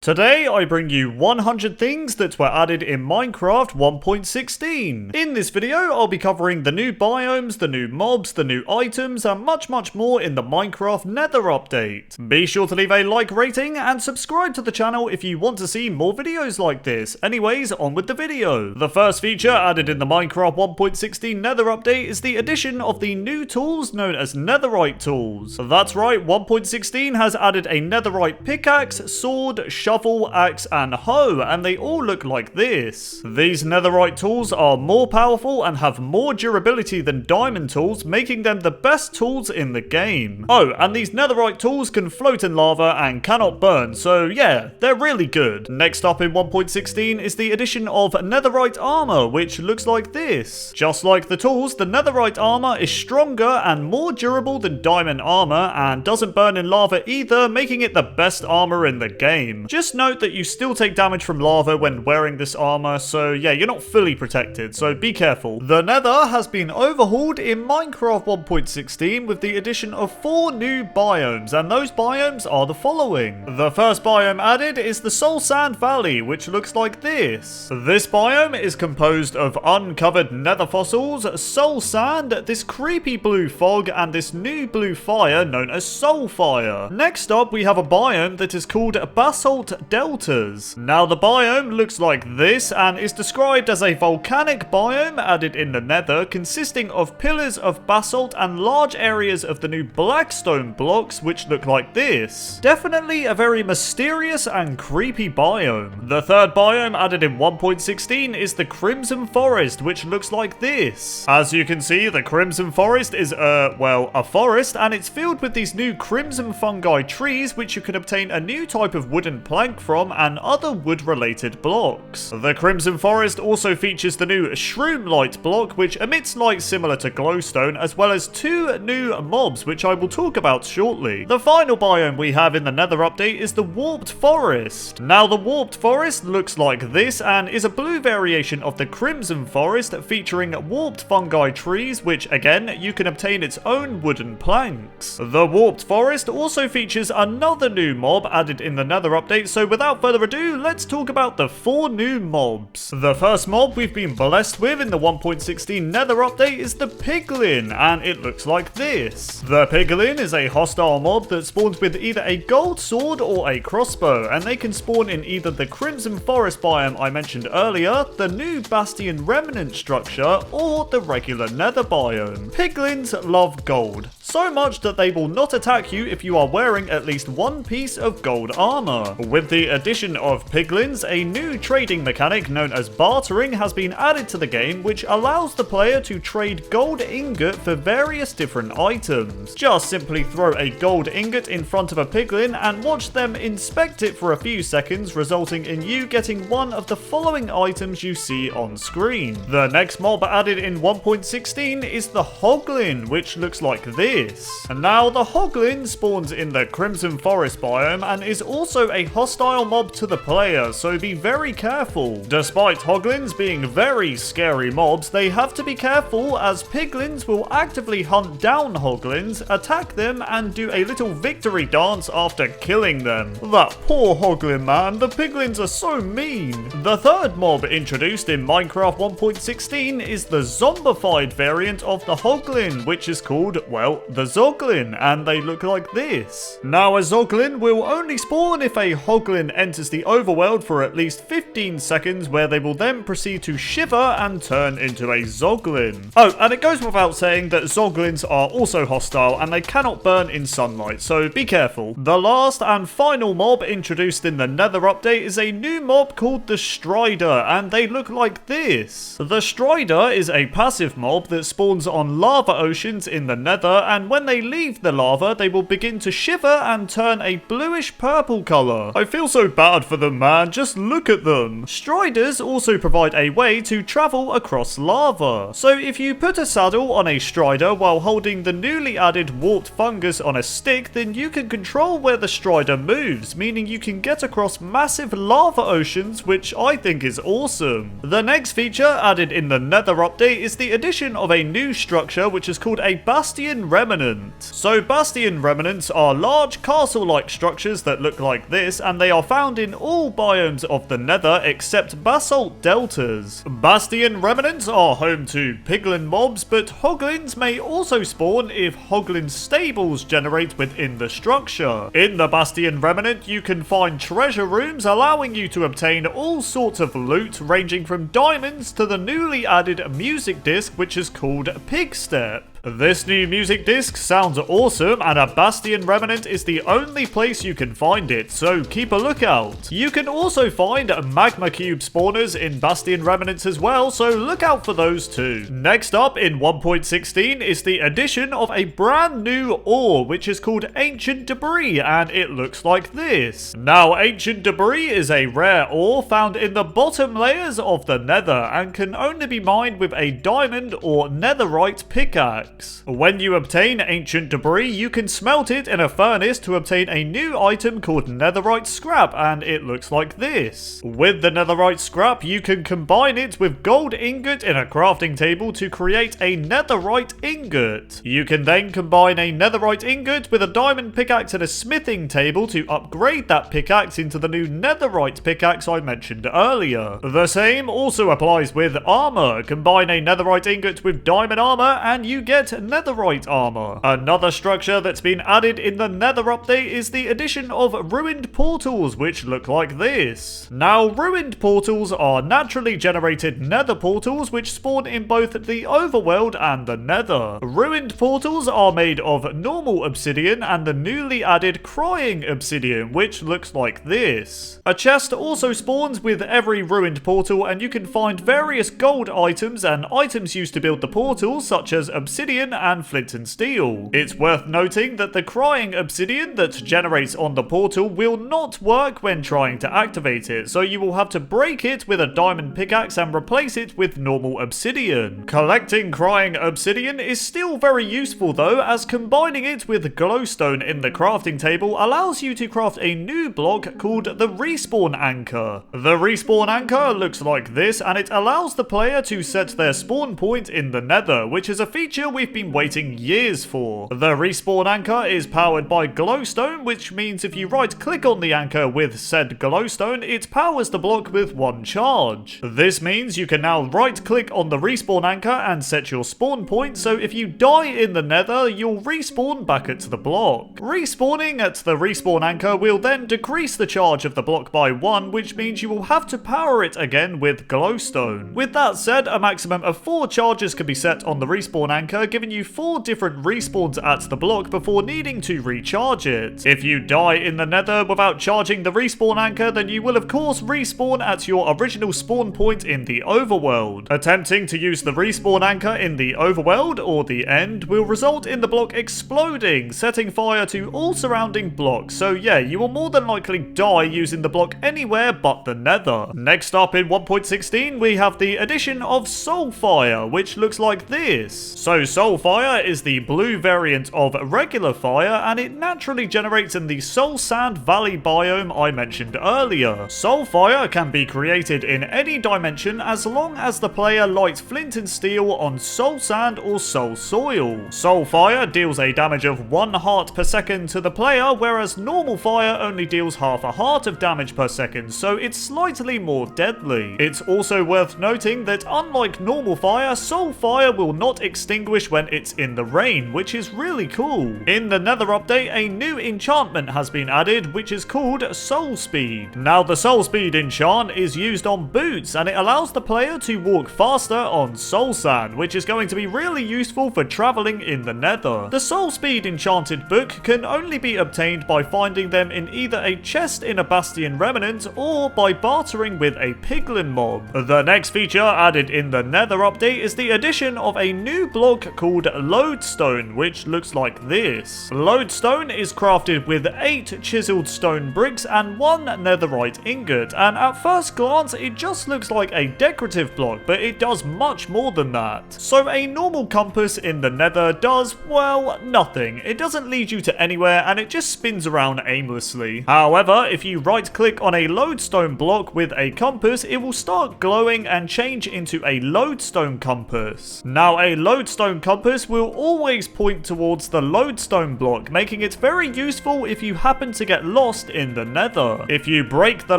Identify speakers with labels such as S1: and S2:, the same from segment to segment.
S1: Today I bring you 100 things that were added in Minecraft 1.16. In this video I'll be covering the new biomes, the new mobs, the new items and much more in the Minecraft Nether update. Be sure to leave a like rating and subscribe to the channel if you want to see more videos like this. Anyways, on with the video. The first feature added in the Minecraft 1.16 Nether update is the addition of the new tools known as netherite tools. That's right, 1.16 has added a netherite pickaxe, sword, shovel, axe and hoe, and they all look like this. These netherite tools are more powerful and have more durability than diamond tools, making them the best tools in the game. Oh, and these netherite tools can float in lava and cannot burn, so yeah, they're really good. Next up in 1.16 is the addition of netherite armor, which looks like this. Just like the tools, the netherite armor is stronger and more durable than diamond armor and doesn't burn in lava either, making it the best armor in the game. Just note that you still take damage from lava when wearing this armor, so yeah, you're not fully protected, so be careful. The Nether has been overhauled in Minecraft 1.16 with the addition of 4 new biomes, and those biomes are the following. The first biome added is the Soul Sand Valley, which looks like this. This biome is composed of uncovered nether fossils, soul sand, this creepy blue fog, and this new blue fire known as Soul Fire. Next up, we have a biome that is called Basalt Deltas. Now the biome looks like this and is described as a volcanic biome added in the Nether, consisting of pillars of basalt and large areas of the new blackstone blocks which look like this. Definitely a very mysterious and creepy biome. The third biome added in 1.16 is the Crimson Forest, which looks like this. As you can see, the Crimson Forest is well, a forest, and it's filled with these new crimson fungi trees which you can obtain a new type of wooden plank from and other wood related blocks. The Crimson Forest also features the new Shroom Light block which emits light similar to glowstone, as well as 2 new mobs which I will talk about shortly. The final biome we have in the Nether update is the Warped Forest. Now the Warped Forest looks like this and is a blue variation of the Crimson Forest featuring warped fungi trees which again you can obtain its own wooden planks. The Warped Forest also features another new mob added in the Nether update, so without further ado, let's talk about the 4 new mobs. The first mob we've been blessed with in the 1.16 Nether update is the Piglin, and it looks like this. The Piglin is a hostile mob that spawns with either a gold sword or a crossbow, and they can spawn in either the Crimson Forest biome I mentioned earlier, the new Bastian Remnant structure, or the regular Nether biome. Piglins love gold, so much that they will not attack you if you are wearing at least 1 piece of gold armor. With the addition of Piglins, a new trading mechanic known as bartering has been added to the game, which allows the player to trade gold ingot for various different items. Just simply throw a gold ingot in front of a Piglin and watch them inspect it for a few seconds, resulting in you getting one of the following items you see on screen. The next mob added in 1.16 is the Hoagland, which looks like this. And now the Hoagland spawns in the Crimson Forest biome and is also a hostile mob to the player, so be very careful. Despite Hoaglands being very scary mobs, they have to be careful as Piglins will actively hunt down Hoaglands, attack them and do a little victory dance after killing them. That poor Hoagland man, the Piglins are so mean. The third mob introduced in Minecraft 1.16 is the zombified variant of the Hoagland, which is called, well, the Zoglin, and they look like this. Now a Zoglin will only spawn if a Hoagland enters the overworld for at least 15 seconds, where they will then proceed to shiver and turn into a Zoglin. Oh, and it goes without saying that Zoglins are also hostile and they cannot burn in sunlight, so be careful. The last and final mob introduced in the Nether update is a new mob called the Strider, and they look like this. The Strider is a passive mob that spawns on lava oceans in the Nether, and when they leave the lava, they will begin to shiver and turn a bluish purple color. I feel so bad for them, man, just look at them. Striders also provide a way to travel across lava. So if you put a saddle on a Strider while holding the newly added warped fungus on a stick, then you can control where the Strider moves, meaning you can get across massive lava oceans, which I think is awesome. The next feature added in the Nether update is the addition of a new structure which is called a Bastion Remnant. So Bastion Remnants are large castle-like structures that look like this, and they are found in all biomes of the Nether except Basalt Deltas. Bastion Remnants are home to piglin mobs, but Hoaglands may also spawn if Hoagland stables generate within the structure. In the Bastion Remnant, you can find treasure rooms allowing you to obtain all sorts of loot ranging from diamonds to the newly added music disc which is called Pig Step. This new music disc sounds awesome, and a Bastion Remnant is the only place you can find it, so keep a lookout. You can also find magma cube spawners in Bastion Remnants as well, so look out for those too. Next up in 1.16 is the addition of a brand new ore which is called Ancient Debris, and it looks like this. Now Ancient Debris is a rare ore found in the bottom layers of the Nether and can only be mined with a diamond or netherite pickaxe. When you obtain Ancient Debris, you can smelt it in a furnace to obtain a new item called netherite scrap, and it looks like this. With the netherite scrap, you can combine it with gold ingot in a crafting table to create a netherite ingot. You can then combine a netherite ingot with a diamond pickaxe and a smithing table to upgrade that pickaxe into the new netherite pickaxe I mentioned earlier. The same also applies with armor. Combine a netherite ingot with diamond armor and you get netherite armor. Another structure that's been added in the Nether update is the addition of ruined portals, which look like this. Now, ruined portals are naturally generated nether portals which spawn in both the overworld and the Nether. Ruined portals are made of normal obsidian and the newly added crying obsidian, which looks like this. A chest also spawns with every ruined portal, and you can find various gold items and items used to build the portals, such as obsidian and flint and steel. It's worth noting that the crying obsidian that generates on the portal will not work when trying to activate it, so you will have to break it with a diamond pickaxe and replace it with normal obsidian. Collecting crying obsidian is still very useful though, as combining it with glowstone in the crafting table allows you to craft a new block called the respawn anchor. The respawn anchor looks like this, and it allows the player to set their spawn point in the Nether, which is a feature we've been waiting years for. The respawn anchor is powered by glowstone, which means if you right click on the anchor with said glowstone, it powers the block with one charge. This means you can now right click on the respawn anchor and set your spawn point, so if you die in the Nether, you'll respawn back at the block. Respawning at the respawn anchor will then decrease the charge of the block by 1, which means you will have to power it again with glowstone. With that said, a maximum of 4 charges can be set on the respawn anchor, giving you 4 different respawns at the block before needing to recharge it. If you die in the Nether without charging the respawn anchor, then you will of course respawn at your original spawn point in the overworld. Attempting to use the respawn anchor in the overworld or the end will result in the block exploding, setting fire to all surrounding blocks, so yeah, you will more than likely die using the block anywhere but the Nether. Next up in 1.16 we have the addition of Soulfire, which looks like this. So Soulfire is the blue variant of regular fire, and it naturally generates in the Soul Sand Valley biome I mentioned earlier. Soulfire can be created in any dimension as long as the player lights flint and steel on soul sand or soul soil. Soulfire deals a damage of 1 heart per second to the player, whereas normal fire only deals half a heart of damage per second, so it's slightly more deadly. It's also worth noting that unlike normal fire, Soulfire will not extinguish when it's in the rain, which is really cool. In the Nether update, a new enchantment has been added, which is called Soul Speed. Now the Soul Speed enchant is used on boots, and it allows the player to walk faster on soul sand, which is going to be really useful for traveling in the Nether. The Soul Speed enchanted book can only be obtained by finding them in either a chest in a Bastion Remnant or by bartering with a piglin mob. The next feature added in the Nether update is the addition of a new block called Lodestone, which looks like this. Lodestone is crafted with 8 chiseled stone bricks and 1 netherite ingot, and at first glance it just looks like a decorative block, but it does much more than that. So a normal compass in the Nether does, well, nothing. It doesn't lead you to anywhere, and it just spins around aimlessly. However, if you right click on a lodestone block with a compass, it will start glowing and change into a lodestone compass. Now a lodestone compass will always point towards the Lodestone block, making it very useful if you happen to get lost in the Nether. If you break the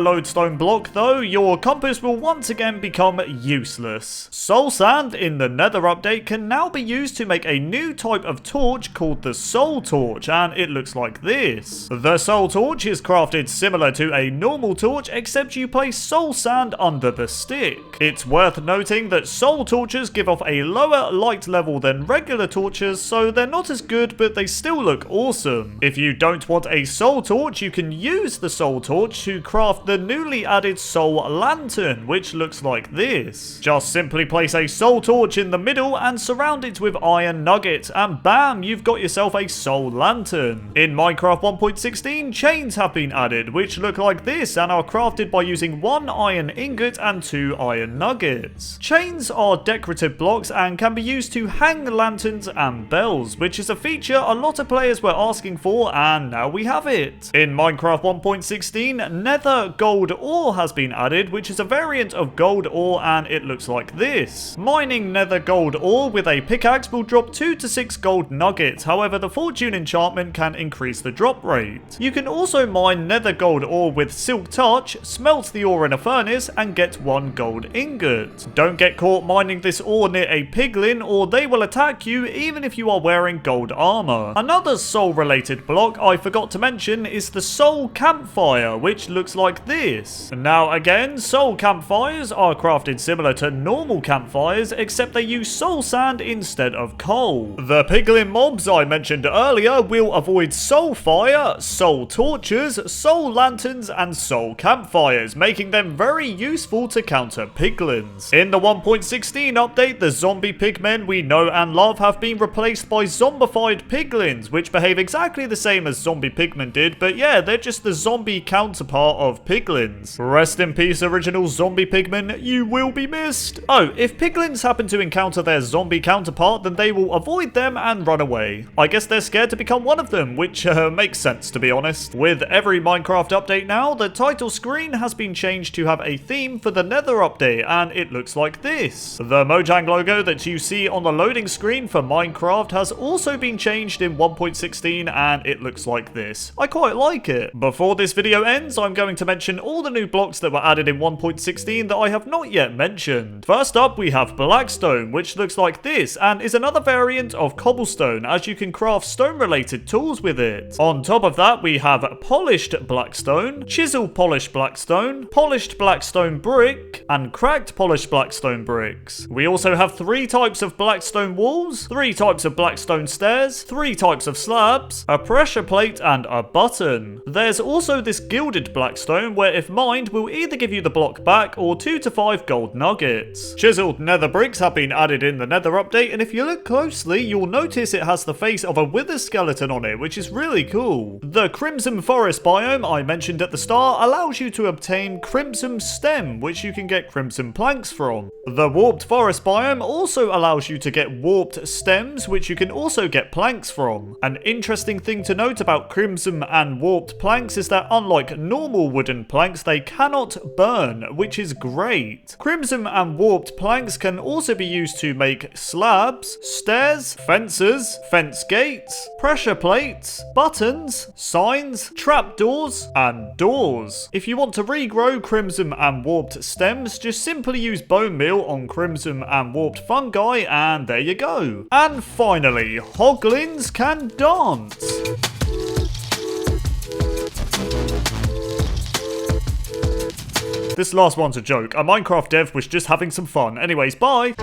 S1: Lodestone block though, your compass will once again become useless. Soul sand in the Nether update can now be used to make a new type of torch called the Soul Torch, and it looks like this. The Soul Torch is crafted similar to a normal torch, except you place soul sand under the stick. It's worth noting that soul torches give off a lower light level than regular torches, so they're not as good, but they still look awesome. If you don't want a soul torch, you can use the soul torch to craft the newly added soul lantern, which looks like this. Just simply place a soul torch in the middle and surround it with iron nuggets, and bam, you've got yourself a soul lantern. In Minecraft 1.16, chains have been added, which look like this and are crafted by using 1 iron ingot and 2 iron nuggets. Chains are decorative blocks and can be used to hang lanterns and bells, which is a feature a lot of players were asking for, and now we have it. In Minecraft 1.16, nether gold ore has been added, which is a variant of gold ore, and it looks like this. Mining nether gold ore with a pickaxe will drop 2 to 6 gold nuggets, however the fortune enchantment can increase the drop rate. You can also mine nether gold ore with silk touch, smelt the ore in a furnace, and get 1 gold ingot. Don't get caught mining this ore near a piglin, or they will attack you even if you are wearing gold armor. Another soul related block I forgot to mention is the soul campfire, which looks like this. Now again, soul campfires are crafted similar to normal campfires, except they use soul sand instead of coal. The piglin mobs I mentioned earlier will avoid soul fire, soul torches, soul lanterns, and soul campfires, making them very useful to counter piglins. In the 1.16 update, the zombie pigmen we know and love have been replaced by zombified piglins, which behave exactly the same as zombie pigmen did, but yeah, they're just the zombie counterpart of piglins. Rest in peace, original zombie pigmen, you will be missed. Oh, if piglins happen to encounter their zombie counterpart, then they will avoid them and run away. I guess they're scared to become one of them, which makes sense to be honest. With every Minecraft update now, the title screen has been changed to have a theme for the Nether update, and it looks like this. The Mojang logo that you see on the loading screen for Minecraft has also been changed in 1.16, and it looks like this. I quite like it. Before this video ends, I'm going to mention all the new blocks that were added in 1.16 that I have not yet mentioned. First up, we have Blackstone, which looks like this, and is another variant of cobblestone, as you can craft stone-related tools with it. On top of that, we have Polished Blackstone, Chiseled Polished Blackstone, Polished Blackstone Brick, and Cracked Polished Blackstone Bricks. We also have 3 types of Blackstone walls, 3 types of Blackstone stairs, 3 types of slabs, a pressure plate, and a button. There's also this Gilded Blackstone, where if mined will either give you the block back or 2 to 5 gold nuggets. Chiseled nether bricks have been added in the Nether update, and if you look closely, you'll notice it has the face of a wither skeleton on it, which is really cool. The Crimson Forest biome I mentioned at the start allows you to obtain Crimson Stem, which you can get Crimson Planks from. The Warped Forest biome also allows you to get Warped Stems, which you can also get planks from. An interesting thing to note about Crimson and Warped planks is that unlike normal wooden planks, they cannot burn, which is great. Crimson and Warped planks can also be used to make slabs, stairs, fences, fence gates, pressure plates, buttons, signs, trapdoors, and doors. If you want to regrow Crimson and Warped stems, just simply use bone meal on Crimson and Warped fungi, and there you go. And finally, Hoaglands can dance. This last one's a joke. A Minecraft dev was just having some fun. Anyways, bye!